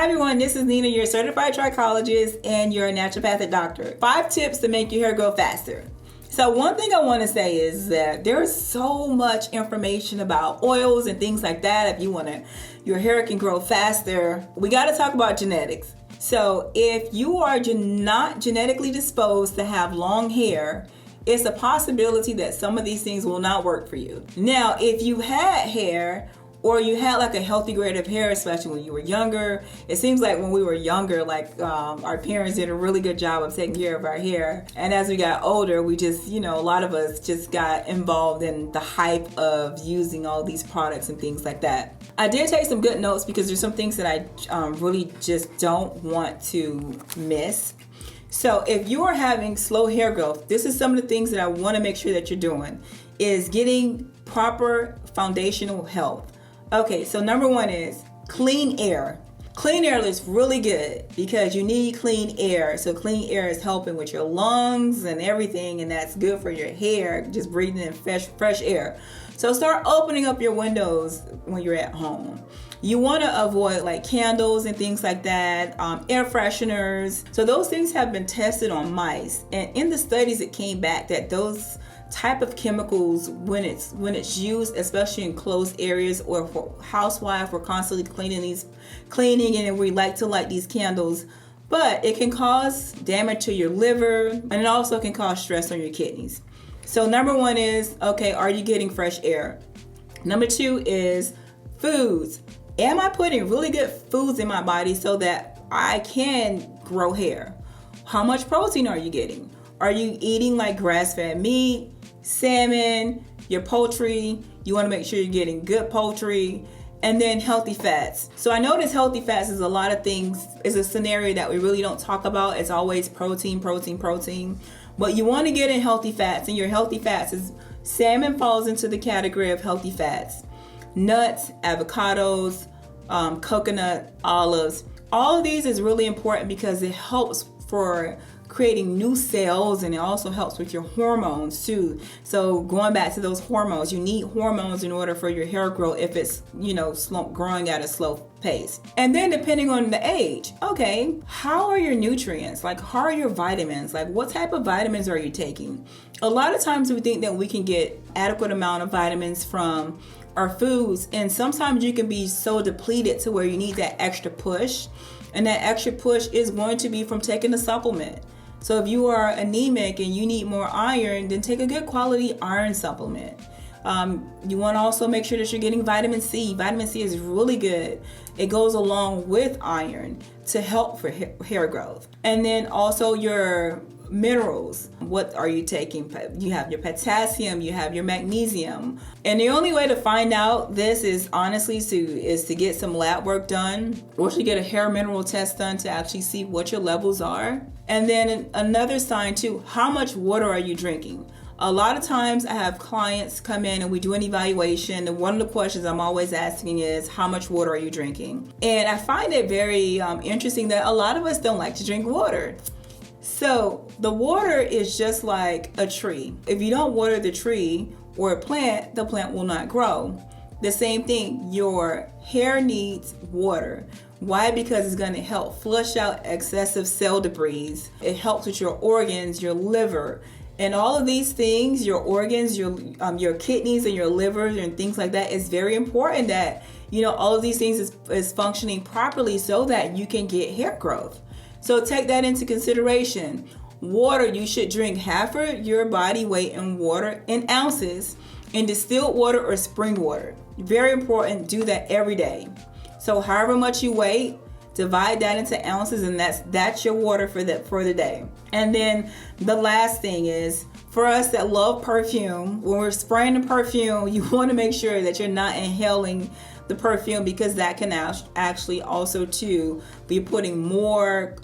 Hi everyone, this is Nina, your certified trichologist and your naturopathic doctor. 5 tips to make your hair grow faster. So one thing I want to say is that there's so much information about oils and things like that. If you want to, your hair can grow faster. We got to talk about genetics. So if you are not genetically disposed to have long hair, it's a possibility that some of these things will not work for you. Now, if you had hair, or you had like a healthy grade of hair, especially when you were younger. It seems like when we were younger, our parents did a really good job of taking care of our hair. And as we got older, we just, a lot of us just got involved in the hype of using all these products and things like that. I did take some good notes because there's some things that I really just don't want to miss. So if you are having slow hair growth, this is some of the things that I want to make sure that you're doing, is getting proper foundational health. Okay, so number 1 is clean air. Clean air is really good because you need clean air. So clean air is helping with your lungs and everything, and that's good for your hair, just breathing in fresh air. So start opening up your windows when you're at home. You want to avoid like candles and things like that, air fresheners. So those things have been tested on mice, and in the studies it came back that those type of chemicals, when it's used, especially in closed areas or for housewife, we're constantly cleaning and we like to light these candles, but it can cause damage to your liver, and it also can cause stress on your kidneys. So number 1 is, okay, are you getting fresh air? Number 2 is foods. Am I putting really good foods in my body so that I can grow hair? How much protein are you getting? Are you eating like grass-fed meat, salmon, your poultry? You want to make sure you're getting good poultry. And then healthy fats. So I notice healthy fats is a lot of things, is a scenario that we really don't talk about. It's always protein. But you want to get in healthy fats, and your healthy fats is salmon falls into the category of healthy fats. Nuts, avocados, coconut, olives. All of these is really important because it helps for creating new cells, and it also helps with your hormones too. So going back to those hormones, you need hormones in order for your hair growth if it's growing at a slow pace. And then depending on the age, okay, how are your nutrients? Like, how are your vitamins? Like, what type of vitamins are you taking? A lot of times we think that we can get adequate amount of vitamins from our foods, and sometimes you can be so depleted to where you need that extra push, and that extra push is going to be from taking a supplement. So if you are anemic and you need more iron, then take a good quality iron supplement. You want to also make sure that you're getting vitamin C. Vitamin C is really good. It goes along with iron to help for hair growth. And then also your minerals. What are you taking? You have your potassium, you have your magnesium. And the only way to find out this is honestly to get some lab work done, or to get a hair mineral test done to actually see what your levels are. And then another sign too, how much water are you drinking? A lot of times I have clients come in and we do an evaluation, and one of the questions I'm always asking is, how much water are you drinking? And I find it very interesting that a lot of us don't like to drink water. So the water is just like a tree. If you don't water the tree or a plant, the plant will not grow. The same thing, your hair needs water. Why? Because it's going to help flush out excessive cell debris. It helps with your organs, your liver, and all of these things, your organs, your kidneys and your livers and things like that. It's very important that, all of these things is functioning properly so that you can get hair growth. So take that into consideration. Water, you should drink half of your body weight in water in ounces, in distilled water or spring water. Very important, do that every day. So however much you weigh, divide that into ounces, and that's your water for the day. And then the last thing is, for us that love perfume, when we're spraying the perfume, you want to make sure that you're not inhaling the perfume, because that can actually also too be putting more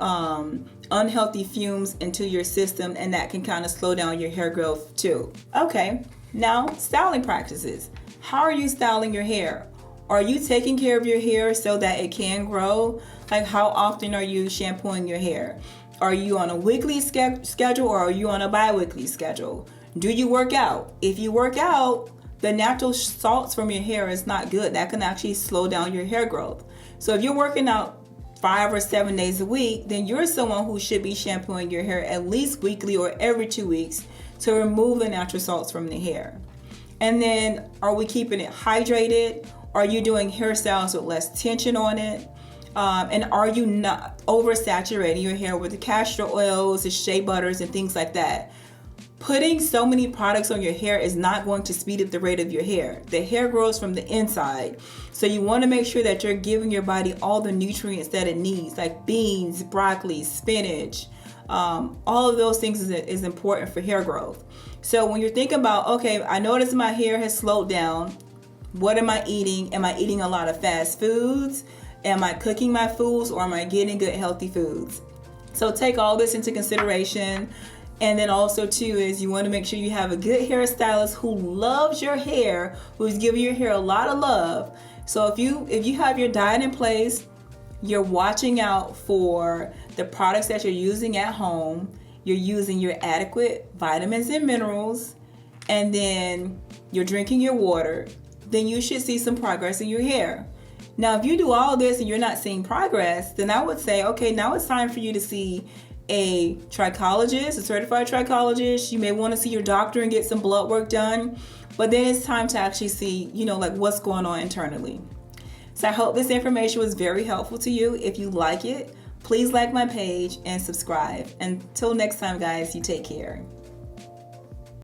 unhealthy fumes into your system, and that can kind of slow down your hair growth too. Okay, now styling practices. How are you styling your hair? Are you taking care of your hair so that it can grow? Like, how often are you shampooing your hair? Are you on a weekly schedule, or are you on a bi-weekly schedule? Do you work out? If you work out, the natural salts from your hair is not good. That can actually slow down your hair growth. So if you're working out 5 or 7 days a week, then you're someone who should be shampooing your hair at least weekly or every 2 weeks to remove the natural salts from the hair. And then, are we keeping it hydrated? Are you doing hairstyles with less tension on it? And are you not oversaturating your hair with the castor oils, the shea butters, and things like that? Putting so many products on your hair is not going to speed up the rate of your hair. The hair grows from the inside. So you want to make sure that you're giving your body all the nutrients that it needs, like beans, broccoli, spinach. All of those things is important for hair growth. So when you're thinking about, okay, I notice my hair has slowed down. What am I eating? Am I eating a lot of fast foods? Am I cooking my foods, or am I getting good healthy foods? So take all this into consideration. And then also too is you want to make sure you have a good hairstylist who loves your hair, who's giving your hair a lot of love. So if you have your diet in place, you're watching out for the products that you're using at home, you're using your adequate vitamins and minerals, and then you're drinking your water, then you should see some progress in your hair. Now, if you do all this and you're not seeing progress, then I would say, okay, now it's time for you to see a trichologist, a certified trichologist. You may want to see your doctor and get some blood work done, but then it's time to actually see, like what's going on internally. So I hope this information was very helpful to you. If you like it, please like my page and subscribe. Until next time, guys, you take care.